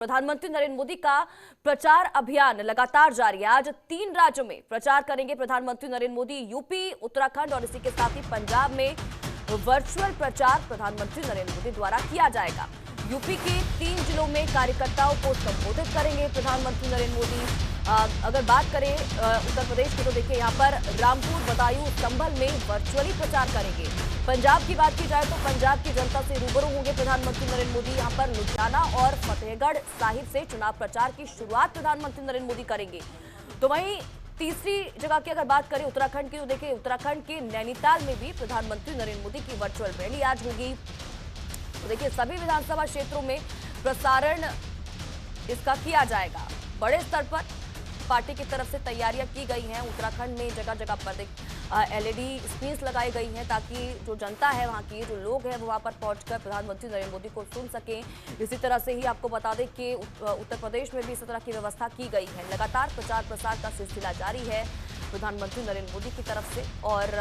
प्रधानमंत्री नरेंद्र मोदी का प्रचार अभियान लगातार जारी है। आज 3 राज्यों में प्रचार करेंगे प्रधानमंत्री नरेंद्र मोदी। यूपी, उत्तराखंड और इसी के साथ ही पंजाब में वर्चुअल प्रचार प्रधानमंत्री नरेंद्र मोदी द्वारा किया जाएगा। यूपी के 3 जिलों में कार्यकर्ताओं को संबोधित करेंगे प्रधानमंत्री नरेंद्र मोदी। अगर बात करें उत्तर प्रदेश की तो देखिए यहाँ पर रामपुर, बदायूं, संभल में वर्चुअली प्रचार करेंगे। पंजाब की बात की जाए तो पंजाब की जनता से रूबरू होंगे प्रधानमंत्री नरेंद्र मोदी। यहाँ पर लुधियाना और फतेहगढ़ साहिब से चुनाव प्रचार की शुरुआत प्रधानमंत्री नरेंद्र मोदी करेंगे। तो वहीं तीसरी जगह की अगर बात करें उत्तराखंड की तो देखिए उत्तराखंड के नैनीताल में भी प्रधानमंत्री नरेंद्र मोदी की वर्चुअल रैली आज होगी। तो देखिए सभी विधानसभा क्षेत्रों में प्रसारण इसका किया जाएगा। बड़े स्तर पर पार्टी की तरफ से तैयारियां की गई हैं। उत्तराखंड में जगह जगह पर एलईडी स्क्रीन्स लगाई गई हैं ताकि जो जनता है वहां की, जो लोग हैं वो वहां पर पहुंचकर प्रधानमंत्री नरेंद्र मोदी को सुन सकें। इसी तरह से ही आपको बता दें कि उत्तर प्रदेश में भी इस तरह की व्यवस्था की गई है। लगातार प्रचार प्रसार का सिलसिला जारी है प्रधानमंत्री नरेंद्र मोदी की तरफ से। और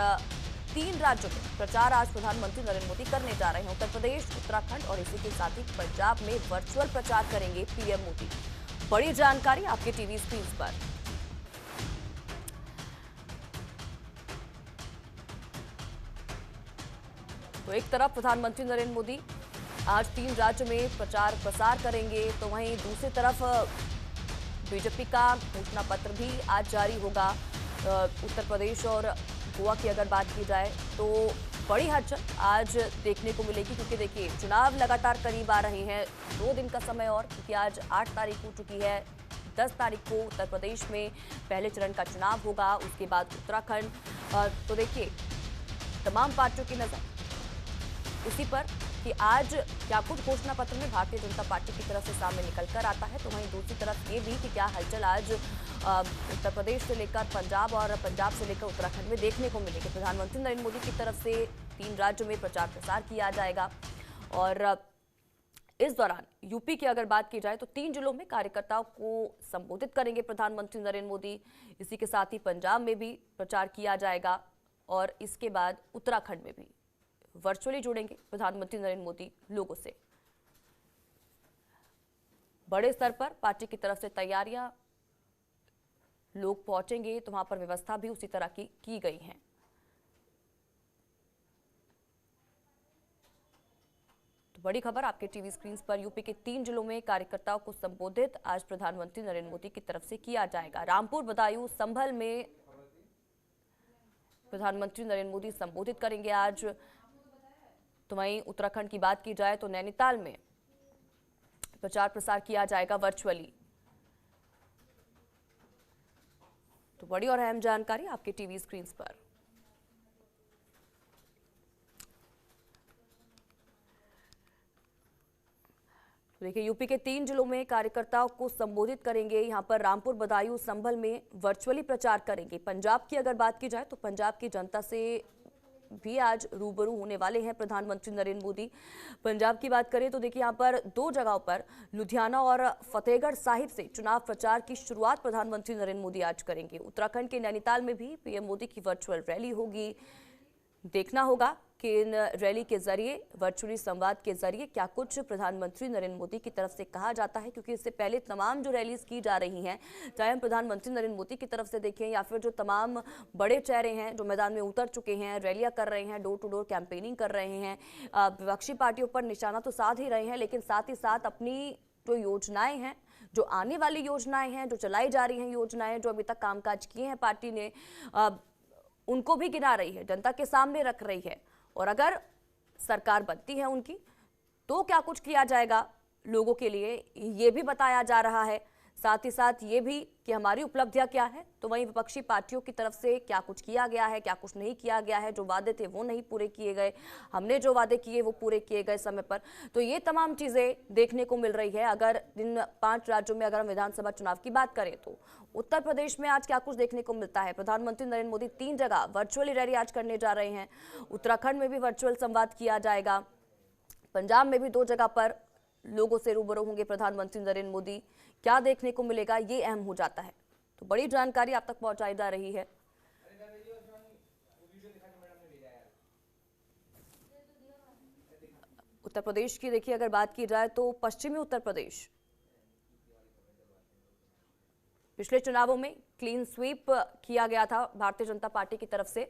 3 राज्यों में प्रचार आज प्रधानमंत्री नरेंद्र मोदी करने जा रहे हैं। उत्तर प्रदेश, उत्तराखंड और इसी के साथ ही पंजाब में वर्चुअल प्रचार करेंगे पीएम मोदी। बड़ी जानकारी आपके टीवी स्क्रीन पर। तो एक तरफ प्रधानमंत्री नरेंद्र मोदी आज 3 राज्यों में प्रचार प्रसार करेंगे, तो वहीं दूसरी तरफ बीजेपी का घोषणा पत्र भी आज जारी होगा। उत्तर प्रदेश और गोवा की अगर बात की जाए तो बड़ी हलचल आज देखने को मिलेगी, क्योंकि देखिए चुनाव लगातार करीब आ रहे हैं। 2 दिन का समय और, क्योंकि आज 8 तारीख हो चुकी है। 10 तारीख को उत्तर प्रदेश में पहले चरण का चुनाव होगा, उसके बाद उत्तराखंड। तो देखिए तमाम पार्टियों की नजर इसी पर कि आज क्या कुछ घोषणा पत्र में भारतीय जनता पार्टी की तरफ से सामने निकल कर आता है। तो वहीं दूसरी तरफ ये भी कि क्या हलचल आज उत्तर प्रदेश से लेकर पंजाब और पंजाब से लेकर उत्तराखंड में देखने को मिलेगी। प्रधानमंत्री नरेंद्र मोदी की तरफ से 3 राज्यों में प्रचार प्रसार किया जाएगा। और इस दौरान यूपी की अगर बात की जाए तो 3 जिलों में कार्यकर्ताओं को संबोधित करेंगे प्रधानमंत्री नरेंद्र मोदी। इसी के साथ ही पंजाब में भी प्रचार किया जाएगा और इसके बाद उत्तराखंड में भी वर्चुअली जुड़ेंगे प्रधानमंत्री नरेंद्र मोदी लोगों से। बड़े स्तर पर पार्टी की तरफ से तैयारियां, लोग पहुंचेंगे तो वहां पर व्यवस्था भी उसी तरह की गई है। तो बड़ी खबर आपके टीवी स्क्रीन पर, यूपी के 3 जिलों में कार्यकर्ताओं को संबोधित आज प्रधानमंत्री नरेंद्र मोदी की तरफ से किया जाएगा। रामपुर, बदायूं, संभल में प्रधानमंत्री नरेंद्र मोदी संबोधित करेंगे आज। तो वहीं उत्तराखंड की बात की जाए तो नैनीताल में प्रचार प्रसार किया जाएगा वर्चुअली। तो बड़ी और अहम जानकारी आपके टीवी स्क्रीन पर। देखिए यूपी के 3 जिलों में कार्यकर्ताओं को संबोधित करेंगे। यहां पर रामपुर, बदायूं, संभल में वर्चुअली प्रचार करेंगे। पंजाब की अगर बात की जाए तो पंजाब की जनता से भी आज रूबरू होने वाले हैं प्रधानमंत्री नरेंद्र मोदी। पंजाब की बात करें तो देखिए यहाँ पर 2 जगहों पर लुधियाना और फतेहगढ़ साहिब से चुनाव प्रचार की शुरुआत प्रधानमंत्री नरेंद्र मोदी आज करेंगे। उत्तराखंड के नैनीताल में भी पीएम मोदी की वर्चुअल रैली होगी। देखना होगा कि इन रैली के जरिए, वर्चुअली संवाद के जरिए क्या कुछ प्रधानमंत्री नरेंद्र मोदी की तरफ से कहा जाता है, क्योंकि इससे पहले तमाम जो रैलीज की जा रही हैं, चाहे हम प्रधानमंत्री नरेंद्र मोदी की तरफ से देखें या फिर जो तमाम बड़े चेहरे हैं जो मैदान में उतर चुके हैं, रैलियां कर रहे हैं, डोर टू डोर कैंपेनिंग कर रहे हैं, विपक्षी पार्टियों पर निशाना तो साध ही रहे हैं, लेकिन साथ ही साथ अपनी जो योजनाएं हैं, जो आने वाली योजनाएं हैं, जो चलाई जा रही हैं योजनाएं, जो अभी तक कामकाज किए हैं पार्टी ने, उनको भी गिना रही है, जनता के सामने रख रही है। और अगर सरकार बनती है उनकी तो क्या कुछ किया जाएगा लोगों के लिए, ये भी बताया जा रहा है। साथ ही साथ ये भी कि हमारी उपलब्धियां क्या है। तो वहीं विपक्षी पार्टियों की तरफ से क्या कुछ किया गया है, क्या कुछ नहीं किया गया है, जो वादे थे वो नहीं पूरे किए गए, हमने जो वादे किए वो पूरे किए गए समय पर। तो ये तमाम चीजें देखने को मिल रही है। अगर इन 5 राज्यों में अगर हम विधानसभा चुनाव की बात करें तो उत्तर प्रदेश में आज क्या कुछ देखने को मिलता है। प्रधानमंत्री नरेंद्र मोदी 3 जगह वर्चुअली रैली आज करने जा रहे हैं। उत्तराखंड में भी वर्चुअल संवाद किया जाएगा। पंजाब में भी 2 जगह पर लोगों से रूबरू होंगे प्रधानमंत्री नरेंद्र मोदी। क्या देखने को मिलेगा ये अहम हो जाता है। तो बड़ी जानकारी आप तक पहुंचाई जा रही है। उत्तर प्रदेश की देखिए अगर बात की जाए तो पश्चिमी उत्तर प्रदेश पिछले चुनावों में क्लीन स्वीप किया गया था भारतीय जनता पार्टी की तरफ से।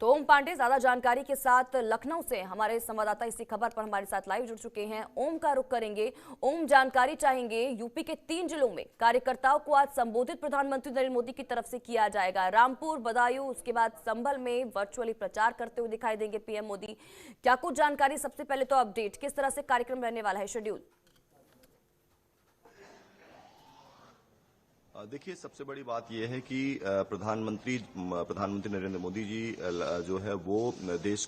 तो ओम पांडे ज्यादा जानकारी के साथ लखनऊ से हमारे संवाददाता इसी खबर पर हमारे साथ लाइव जुड़ चुके हैं। ओम का रुख करेंगे। ओम, जानकारी चाहेंगे, यूपी के 3 जिलों में कार्यकर्ताओं को आज संबोधित प्रधानमंत्री नरेंद्र मोदी की तरफ से किया जाएगा। रामपुर, बदायूं, उसके बाद संभल में वर्चुअली प्रचार करते हुए दिखाई देंगे पीएम मोदी। क्या कुछ जानकारी, सबसे पहले तो अपडेट, किस तरह से कार्यक्रम रहने वाला है, शेड्यूल? देखिए, सबसे बड़ी बात यह है कि प्रधानमंत्री नरेंद्र मोदी जी जो है वो देश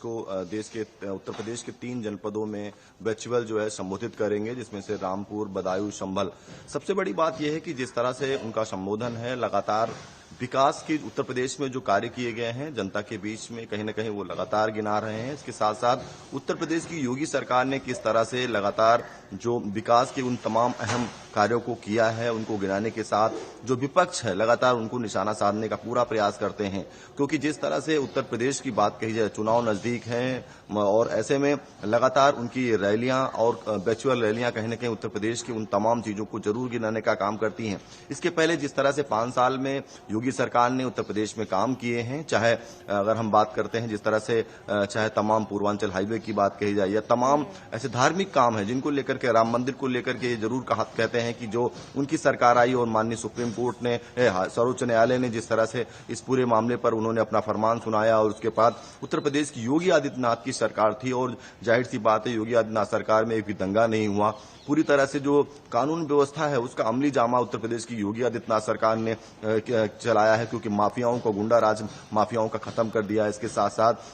के उत्तर प्रदेश के 3 जनपदों में वर्चुअल जो है संबोधित करेंगे, जिसमें से रामपुर, बदायूं, संभल। सबसे बड़ी बात यह है कि जिस तरह से उनका संबोधन है, लगातार विकास के उत्तर प्रदेश में जो कार्य किए गए हैं जनता के बीच में कहीं न कहीं वो लगातार गिना रहे हैं। इसके साथ साथ उत्तर प्रदेश की योगी सरकार ने किस तरह से लगातार जो विकास के उन तमाम अहम कार्यों को किया है, उनको गिनाने के साथ जो विपक्ष है लगातार उनको निशाना साधने का पूरा प्रयास करते हैं। क्योंकि जिस तरह से उत्तर प्रदेश की बात कही जाए, चुनाव नजदीक हैं और ऐसे में लगातार उनकी रैलियां और वर्चुअल रैलियां कहीं न कहीं उत्तर प्रदेश की उन तमाम चीजों को जरूर गिनाने का काम करती हैं। इसके पहले जिस तरह से 5 साल में योगी सरकार ने उत्तर प्रदेश में काम किए हैं, चाहे अगर हम बात करते हैं जिस तरह से चाहे तमाम पूर्वांचल हाईवे की बात कही जाए या तमाम ऐसे धार्मिक काम है जिनको लेकर के, राम मंदिर को लेकर के ये जरूर कहते हैं कि जो उनकी सरकार आई और माननीय सुप्रीम कोर्ट ने, सर्वोच्च न्यायालय ने जिस तरह से इस पूरे मामले पर उन्होंने अपना फरमान सुनाया और उसके बाद उत्तर प्रदेश की योगी आदित्यनाथ की सरकार थी और जाहिर सी बात है योगी आदित्यनाथ सरकार में एक भी दंगा नहीं हुआ। पूरी तरह से जो कानून व्यवस्था है उसका अमली जामा उत्तर प्रदेश की योगी आदित्यनाथ सरकार ने चलाया है, क्योंकि माफियाओं को, गुंडा राज माफियाओं का खत्म कर दिया है। इसके साथ साथ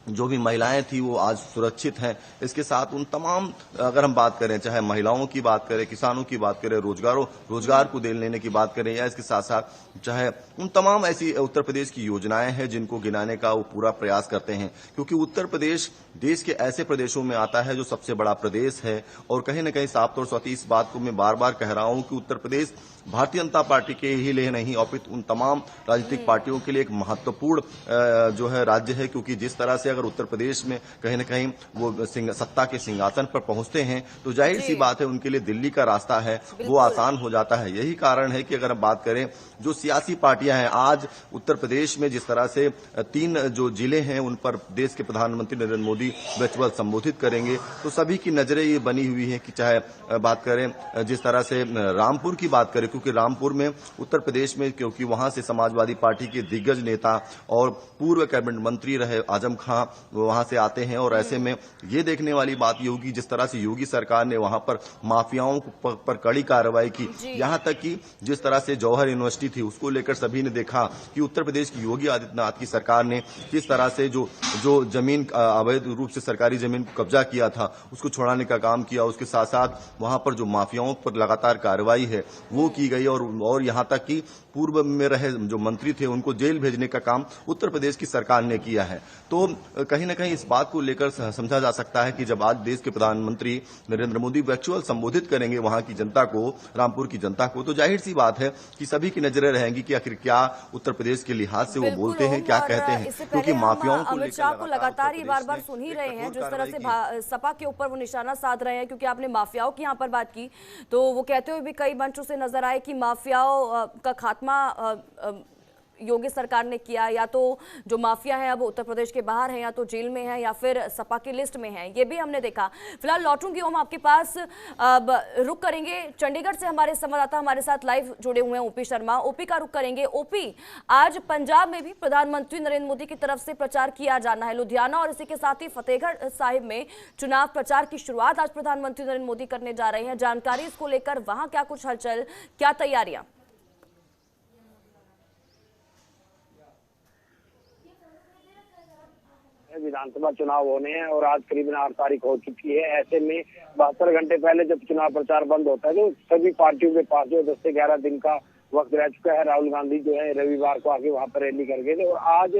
जो भी महिलाएं थी वो आज सुरक्षित हैं। इसके साथ उन तमाम, अगर हम बात करें, चाहे महिलाओं की बात करें, किसानों की बात करें, रोजगार को देने की बात करें, या इसके साथ साथ चाहे उन तमाम ऐसी उत्तर प्रदेश की योजनाएं हैं जिनको गिनाने का वो पूरा प्रयास करते हैं। क्योंकि उत्तर प्रदेश देश के ऐसे प्रदेशों में आता है जो सबसे बड़ा प्रदेश है और कहीं न कहीं साफ तौर से इस बात को मैं बार बार कह रहा हूं कि उत्तर प्रदेश भारतीय जनता पार्टी के ही लिए नहीं अपितु उन तमाम राजनीतिक पार्टियों के लिए एक महत्वपूर्ण जो है राज्य है। क्योंकि जिस तरह से अगर उत्तर प्रदेश में कहीं न कहीं वो सत्ता के सिंहासन पर पहुंचते हैं तो जाहिर सी बात है उनके लिए दिल्ली का रास्ता है वो आसान हो जाता है। यही कारण है कि अगर हम बात करें जो सियासी पार्टियां हैं आज उत्तर प्रदेश में, जिस तरह से 3 जो जिले हैं उन पर देश के प्रधानमंत्री नरेंद्र मोदी वर्चुअल संबोधित करेंगे, तो सभी की नजरें ये बनी हुई है कि चाहे बात करें जिस तरह से रामपुर की बात करें, क्योंकि रामपुर में उत्तर प्रदेश में, क्योंकि वहां से समाजवादी पार्टी के दिग्गज नेता और पूर्व कैबिनेट मंत्री रहे आजम खां वहां से आते हैं और ऐसे में ये देखने वाली बात ये होगी जिस तरह से योगी सरकार ने वहां पर माफियाओं पर कड़ी कार्रवाई की। यहां तक कि जिस तरह से जौहर यूनिवर्सिटी थी उसको लेकर सभी ने देखा कि उत्तर प्रदेश की योगी आदित्यनाथ की सरकार ने किस तरह से जो जमीन अवैध रूप से सरकारी जमीन को कब्जा किया था उसको छुड़ाने का काम किया। उसके साथ साथ वहां पर जो माफियाओं पर लगातार कार्रवाई है वो की गई और यहां तक कि पूर्व में रहे जो मंत्री थे उनको जेल भेजने का काम उत्तर प्रदेश की सरकार ने किया है। तो कहीं न कहीं इस बात को लेकर समझा जा सकता है कि जब आज देश के प्रधानमंत्री नरेंद्र मोदी वर्चुअल संबोधित करेंगे वहां की जनता को, रामपुर की जनता को, तो जाहिर सी बात है कि सभी की नजरें रहेंगी कि आखिर क्या उत्तर प्रदेश के लिहाज से वो बोलते हैं, क्या कहते हैं। क्योंकि माफियाओं को अमित शाह को लगातार ये बार-बार सुन ही रहे हैं जिस तरह से सपा के ऊपर वो निशाना साध रहे हैं, क्योंकि आपने माफियाओं की यहाँ पर बात की तो वो कहते हुए भी कई मंचों से नजर आए कि माफियाओं का खात्मा योगी सरकार ने किया, या तो जो माफिया है अब उत्तर प्रदेश के बाहर हैं या तो जेल में है या फिर सपा की लिस्ट में है, ये भी हमने देखा। फिलहाल लौटूंगी ओम आपके पास, अब रुक करेंगे चंडीगढ़ से हमारे संवाददाता हमारे साथ लाइव जुड़े हुए हैं ओपी शर्मा, ओपी का रुक करेंगे। ओपी, आज पंजाब में भी प्रधानमंत्री नरेंद्र मोदी की तरफ से प्रचार किया जाना है, लुधियाना और इसी के साथ ही फतेहगढ़ साहिब में चुनाव प्रचार की शुरुआत आज प्रधानमंत्री नरेंद्र मोदी करने जा रहे हैं। जानकारी इसको लेकर वहां क्या कुछ हलचल, क्या तैयारियां? विधानसभा चुनाव होने हैं और आज करीबन 8 तारीख हो चुकी है। ऐसे में 72 घंटे पहले जब चुनाव प्रचार बंद होता है तो सभी पार्टियों के पास जो 10 से 11 दिन का वक्त रह चुका है। राहुल गांधी जो है रविवार को आके वहां पर रैली कर गए थे और आज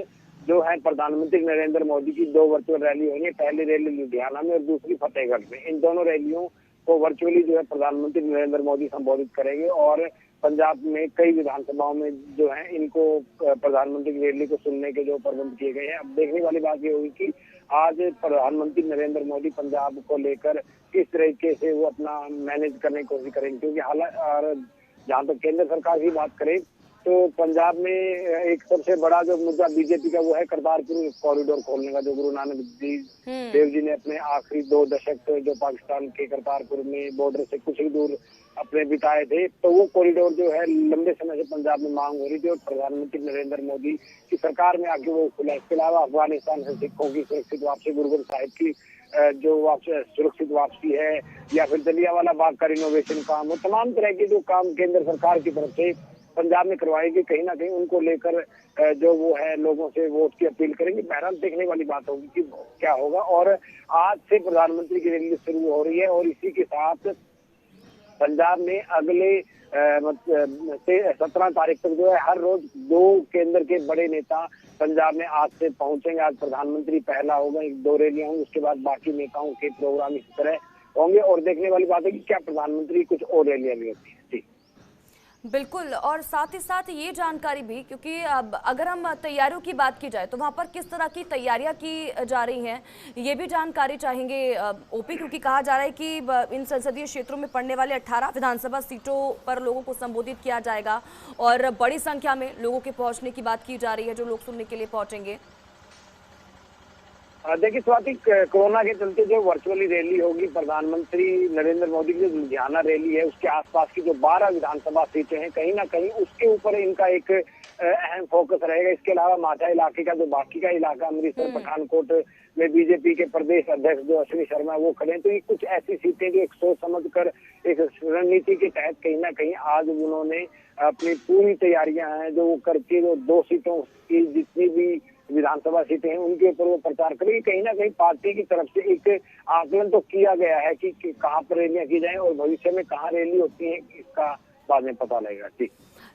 जो है प्रधानमंत्री नरेंद्र मोदी की 2 वर्चुअल रैली होनी है। पहली रैली लुधियाना में और दूसरी फतेहगढ़ में। इन दोनों रैलियों को वर्चुअली जो है प्रधानमंत्री नरेंद्र मोदी संबोधित करेंगे और पंजाब में कई विधानसभाओं में जो है इनको प्रधानमंत्री की रैली को सुनने के जो प्रबंध किए गए हैं। अब देखने वाली बात ये होगी कि आज प्रधानमंत्री नरेंद्र मोदी पंजाब को लेकर किस तरीके से वो अपना मैनेज करने की कोशिश करेंगे, क्योंकि हालांकि जहाँ तक केंद्र सरकार की बात करें तो पंजाब में एक सबसे बड़ा जो मुद्दा बीजेपी का वो है करतारपुर कॉरिडोर खोलने का, जो गुरु नानक देव जी ने अपने आखिरी 2 दशक जो पाकिस्तान के करतारपुर में बॉर्डर से कुछ ही दूर अपने बिताए थे, तो वो कॉरिडोर जो है लंबे समय से पंजाब में मांग हो रही थी और प्रधानमंत्री नरेंद्र मोदी की सरकार में आके वो खुला। इसके अलावा अफगानिस्तान से सिखों की सुरक्षित वापसी, गुरु ग्रंथ साहिब की जो सुरक्षित वापसी है, या फिर जलियांवाला बाग का रिनोवेशन काम, वो तमाम तरह के जो काम केंद्र सरकार की तरफ से पंजाब में करवाएगी, कहीं ना कहीं उनको लेकर जो वो है लोगों से वोट की अपील करेंगे। बहरहाल देखने वाली बात होगी कि क्या होगा। और आज से प्रधानमंत्री की रैली शुरू हो रही है और इसी के साथ पंजाब में अगले 17 तारीख तक जो है हर रोज 2 केंद्र के बड़े नेता पंजाब में आज से पहुंचेंगे। आज प्रधानमंत्री पहला होगा, 2 रैलियां होंगी, उसके बाद बाकी नेताओं के प्रोग्राम इसी तरह होंगे। और देखने वाली बात है कि क्या प्रधानमंत्री कुछ और रैलियां भी होती है। जी बिल्कुल, और साथ ही साथ ये जानकारी भी, क्योंकि अब अगर हम तैयारियों की बात की जाए तो वहाँ पर किस तरह की तैयारियां की जा रही हैं, ये भी जानकारी चाहेंगे ओपी, क्योंकि कहा जा रहा है कि इन संसदीय क्षेत्रों में पड़ने वाले 18 विधानसभा सीटों पर लोगों को संबोधित किया जाएगा और बड़ी संख्या में लोगों के पहुंचने की बात की जा रही है, जो लोग सुनने के लिए पहुंचेंगे। देखिए स्वाति, कोरोना के चलते जो वर्चुअली रैली होगी प्रधानमंत्री नरेंद्र मोदी की, जो लुधियाना रैली है उसके आसपास की जो 12 विधानसभा सीटें हैं, कहीं ना कहीं उसके ऊपर इनका एक अहम फोकस रहेगा। इसके अलावा माझा इलाके का जो बाकी का इलाका, अमृतसर, पठानकोट में बीजेपी के प्रदेश अध्यक्ष जो अश्विनी शर्मा वो खड़े हैं, तो ये कुछ ऐसी सीटें जो एक सोच समझ कर एक रणनीति के तहत कहीं ना कहीं आज उन्होंने अपनी पूरी तैयारियां हैं जो वो करके जो 2 सीटों की जितनी भी विधानसभा सीटें हैं उनके ऊपर वो प्रचार करेगी। कहीं ना कहीं पार्टी की तरफ से एक आकलन तो किया गया है कि कहाँ पर रैलियां की जाएं और भविष्य में कहाँ रैली होती है, इसका बाद में पता लगेगा। ठीक,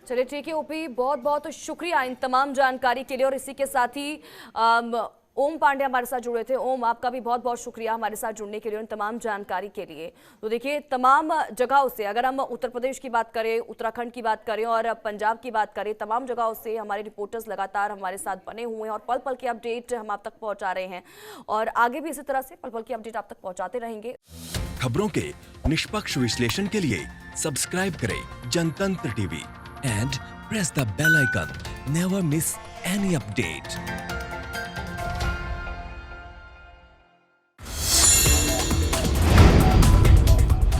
चलिए ठीक है ओपी, बहुत बहुत शुक्रिया इन तमाम जानकारी के लिए। और इसी के साथ ही ओम पांडे हमारे साथ जुड़े थे। ओम, आपका भी बहुत बहुत शुक्रिया हमारे साथ जुड़ने के लिए, उन तमाम जानकारी के लिए। तो देखिए, तमाम जगहों से, अगर हम उत्तर प्रदेश की बात करें, उत्तराखंड की बात करें और पंजाब की बात करें, तमाम जगहों से हमारे रिपोर्टर्स लगातार हमारे साथ बने हुए हैं और पल पल की अपडेट हम आप तक पहुंचा रहे हैं और आगे भी इसी तरह से पल पल की अपडेट आप तक पहुंचाते रहेंगे। खबरों के निष्पक्ष विश्लेषण के लिए सब्सक्राइब करें Janatantra TV and press the bell icon. Never miss any update.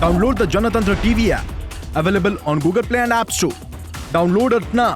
Download the Janatantra TV app, available on Google Play and App Store. Download it now.